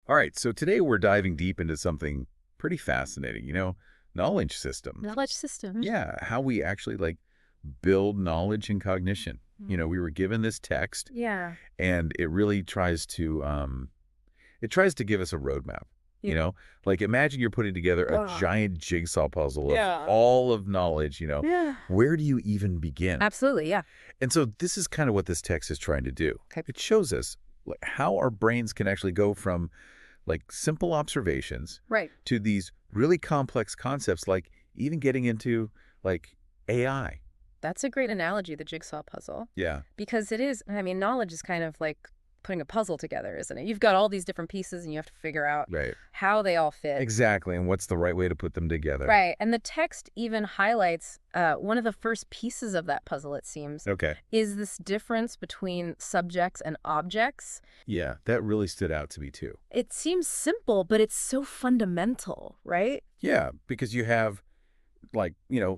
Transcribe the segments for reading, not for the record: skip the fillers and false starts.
All right, so today we're diving deep into something pretty fascinating, knowledge systems. Knowledge systems. Yeah, how we actually build knowledge and cognition. We were given this text Yeah. and it really tries to give us a roadmap. Yeah. Like imagine you're putting together a Ugh. giant jigsaw puzzle of Yeah. all of knowledge, Yeah. where do you even begin? Absolutely, yeah. And so this is kind of what this text is trying to do. Okay. It shows us how our brains can actually go from simple observations Right. to these really complex concepts, like even getting into AI. That's a great analogy, the jigsaw puzzle. Yeah. Because it is, knowledge is kind of like putting a puzzle together, isn't it? You've got all these different pieces and you have to figure out Right. how they all fit. Exactly. And what's the right way to put them together? Right. And the text even highlights one of the first pieces of that puzzle, it seems, Okay. is this difference between subjects and objects. Yeah, that really stood out to me too. It seems simple, but it's so fundamental, right? Yeah, because you have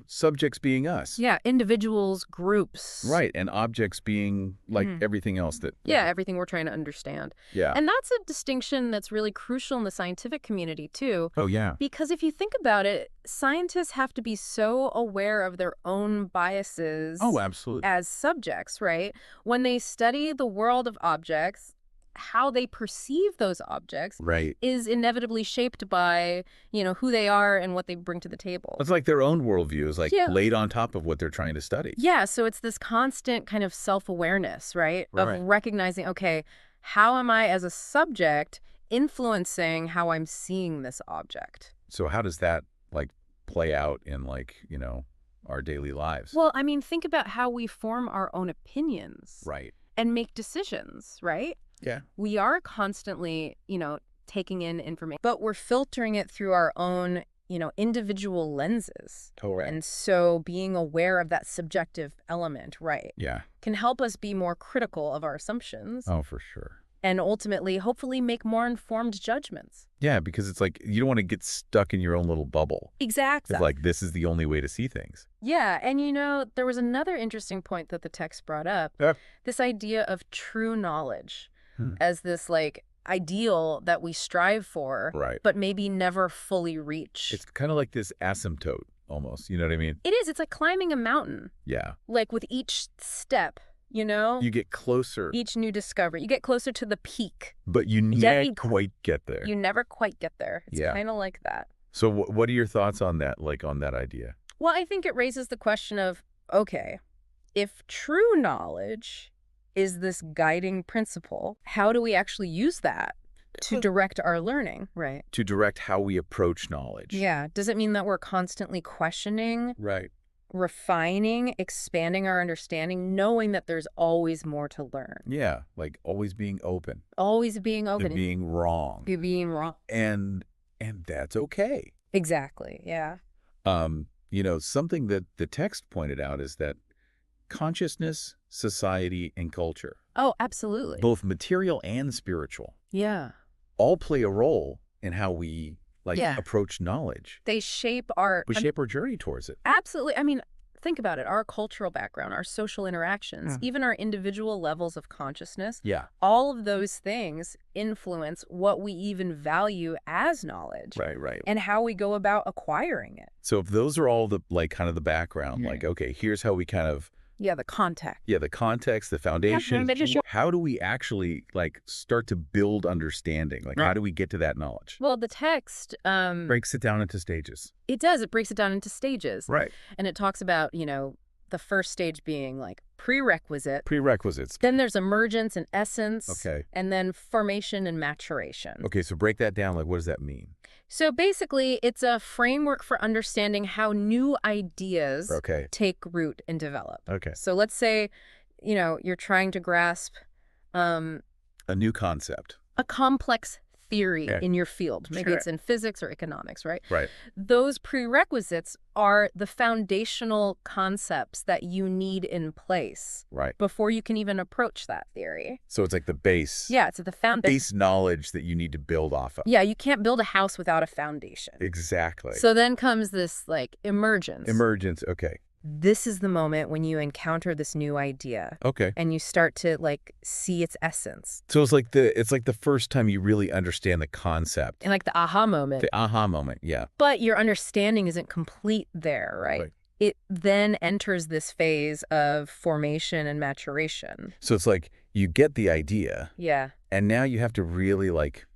subjects being us. Yeah, individuals, groups. Right. And objects being everything else that. Yeah, everything we're trying to understand. Yeah. And that's a distinction that's really crucial in the scientific community, too. Oh, yeah. Because if you think about it, scientists have to be so aware of their own biases Oh, absolutely. as subjects, right? When they study the world of objects, how they perceive those objects Right. is inevitably shaped by, who they are and what they bring to the table. It's like their own worldview is Yeah. laid on top of what they're trying to study. Yeah, so it's this constant kind of self-awareness, right? Right. Of recognizing, okay, how am I as a subject influencing how I'm seeing this object? So how does that play out in our daily lives? Well, think about how we form our own opinions Right. and make decisions, right? Yeah. We are constantly, taking in information, but we're filtering it through our own, individual lenses. Correct. And so being aware of that subjective element, right, Yeah. can help us be more critical of our assumptions Oh, for sure. and ultimately, hopefully, make more informed judgments. Yeah, because it's you don't want to get stuck in your own little bubble. Exactly. It's this is the only way to see things. Yeah, and there was another interesting point that the text brought up, Yeah. this idea of true knowledge Hmm. as this, ideal that we strive for, Right. but maybe never fully reach. It's kind of like this asymptote almost. You know what I mean? It is. It's like climbing a mountain. Yeah. With each step, You get closer, each new discovery, you get closer to the peak. but you Yeah. never quite get there. You never quite get there. It's Yeah. kind of like that. So what are your thoughts on that, on that idea? Well, I think it raises the question of, okay, if true knowledge is this guiding principle, how do we actually use that to direct our learning? Right. To direct how we approach knowledge. Yeah. Does it mean that we're constantly questioning, Right. refining, expanding our understanding, knowing that there's always more to learn? Yeah. Always being open Always being to open. being wrong. Being wrong. And that's okay. Exactly. Yeah. Something that the text pointed out is that consciousness, society, and culture, Oh, absolutely. both material and spiritual, Yeah. all play a role in how we Yeah. approach knowledge. They shape our... We shape our journey towards it. Absolutely. Think about it. Our cultural background, our social interactions, even our individual levels of consciousness, Yeah. all of those things influence what we even value as knowledge Right. and how we go about acquiring it. So if those are all the kind of the background, okay, here's how we kind of Yeah, the context. the context, the foundation. How do we actually start to build understanding? How do we get to that knowledge? Well, the text, Breaks it down into stages. it does. It breaks it down into stages. Right. And it talks about, the first stage being prerequisite. Prerequisites. Then there's emergence and essence. Okay. And then formation and maturation. Okay, so break that down. What does that mean? So basically, it's a framework for understanding how new ideas Okay. take root and develop. Okay. So let's say, you're trying to grasp A new concept. a complex theory Yeah. in your field. Maybe Sure. it's in physics or economics, right? Right. Those prerequisites are the foundational concepts that you need in place Right. before you can even approach that theory. So it's the base. Yeah, it's the foundation. Base knowledge that you need to build off of. Yeah, you can't build a house without a foundation. Exactly. So then comes this emergence. Emergence. Okay. This is the moment when you encounter this new idea Okay. and you start to like see its essence. So it's like the first time you really understand the concept. And like the aha moment. The aha moment, yeah. But your understanding isn't complete there, right? Right. It then enters this phase of formation and maturation. So it's like you get the idea, Yeah. and now you have to really like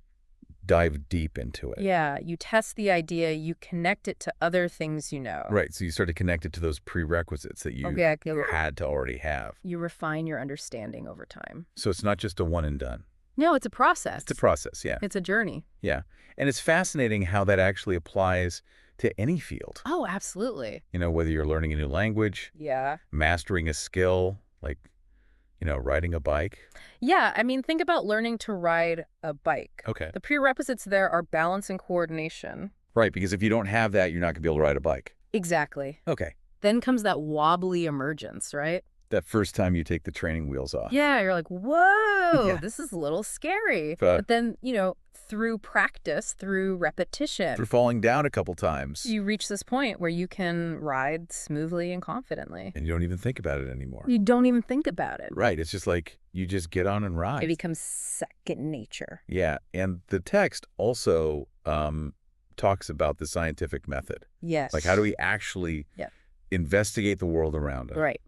dive deep into it. Yeah. You test the idea, you connect it to other things you know. Right. So you start to connect it to those prerequisites that you Okay. had to already have. You refine your understanding over time. So it's not just a one and done. No, it's a process. It's a process, yeah. It's a journey. Yeah. And it's fascinating how that actually applies to any field. Oh, absolutely. Whether you're learning a new language, Yeah. mastering a skill, like, riding a bike. Yeah. I mean, think about learning to ride a bike. Okay. The prerequisites there are balance and coordination. Right, because if you don't have that, you're not going to be able to ride a bike. Exactly. Okay. Then comes that wobbly emergence, right? That first time you take the training wheels off. Yeah, you're like, whoa, Yeah. this is a little scary. But Then, through practice, through repetition, for falling down a couple times, you reach this point where you can ride smoothly and confidently. and you don't even think about it anymore. You don't even think about it. Right, it's just like you just get on and It ride. becomes second nature. Yeah, and the text also talks about the scientific method. Yes. Like, how do we actually Yeah. investigate the world around us? Right.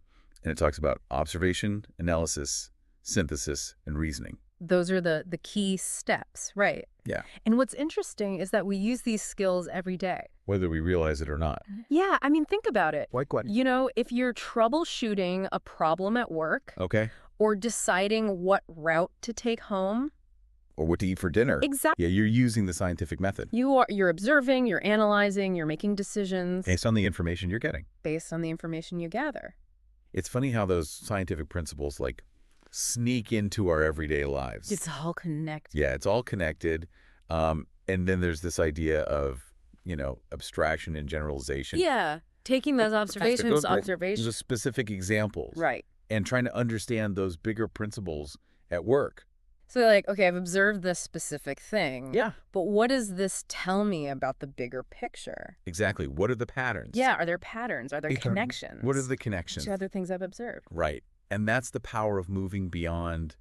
And it talks about observation, analysis, synthesis, and reasoning. Those are the key steps, right? Yeah. And what's interesting is that we use these skills every day. Whether we realize it or not. Yeah, I mean, think about it. Like what? If you're troubleshooting a problem at work Okay. or deciding what route to take home, Or what to eat for dinner. exactly. Yeah, you're using the scientific method You're observing, you're analyzing, you're making decisions based on the information you're getting. based on the information you gather. It's funny how those scientific principles like sneak into our everyday lives. It's all connected. Yeah, it's all connected. And then there's this idea of, abstraction and generalization. Yeah, taking those observations, Those specific examples. Right. And trying to understand those bigger principles at work. So like, okay, I've observed this specific thing. Yeah. But what does this tell me about the bigger picture? Exactly. What are the patterns? Yeah, are there patterns? Are there Exactly. connections? What are the connections? to other things I've observed? Right. And that's the power of moving beyond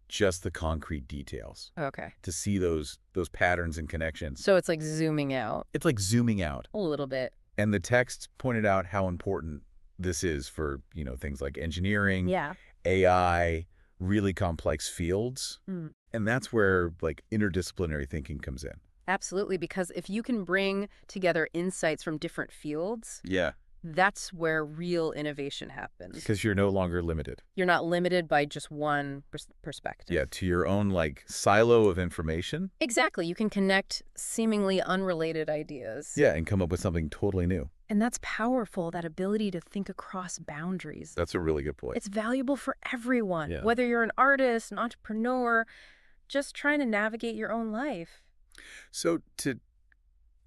just the concrete details. Okay. To see those patterns and connections. So it's like zooming out It's like zooming out. a little bit. And the text pointed out how important this is for, things like engineering, Yeah. AI, really complex fields. Mm. And that's where like interdisciplinary thinking comes in. Absolutely, because if you can bring together insights from different fields, Yeah. that's where real innovation happens. Because you're no longer limited. You're not limited by just one perspective. Yeah, to your own like silo of information. Exactly. You can connect seemingly unrelated ideas. Yeah, and come up with something totally new. And that's powerful, that ability to think across boundaries. That's a really good point. It's valuable for everyone, Yeah. whether you're an artist, an entrepreneur, just trying to navigate your own life. So to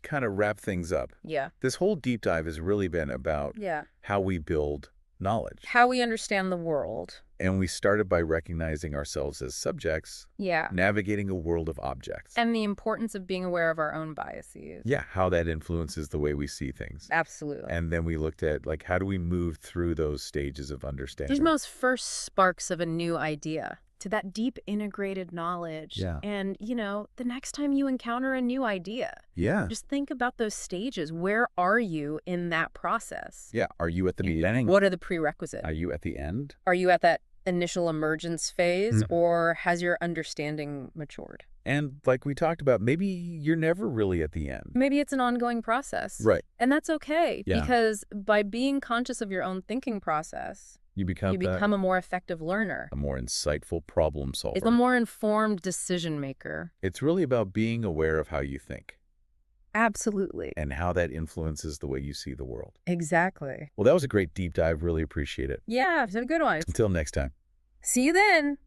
kind of wrap things up, Yeah. this whole deep dive has really been about Yeah. how we build knowledge. How we understand the world. And we started by recognizing ourselves as subjects, Yeah. navigating a world of objects. And the importance of being aware of our own biases. Yeah, how that influences the way we see things. Absolutely. And then we looked at like how do we move through those stages of understanding. These most first sparks of a new idea to that deep integrated knowledge. Yeah. And, the next time you encounter a new idea, Yeah. just think about those stages. Where are you in that process? Yeah. Are you at the beginning? What are the prerequisites? Are you at the end? Are you at that initial emergence phase, Mhm. or has your understanding matured? And like we talked about, maybe you're never really at the end. Maybe it's an ongoing process. Right. And that's okay, Yeah. because by being conscious of your own thinking process, You become, you become a more effective learner. a more insightful problem solver. It's a more informed decision maker. It's really about being aware of how you think Absolutely. and how that influences the way you see the world. Exactly. Well, that was a great deep dive. Really appreciate it. Yeah, it's a good one. Until next time. See you then.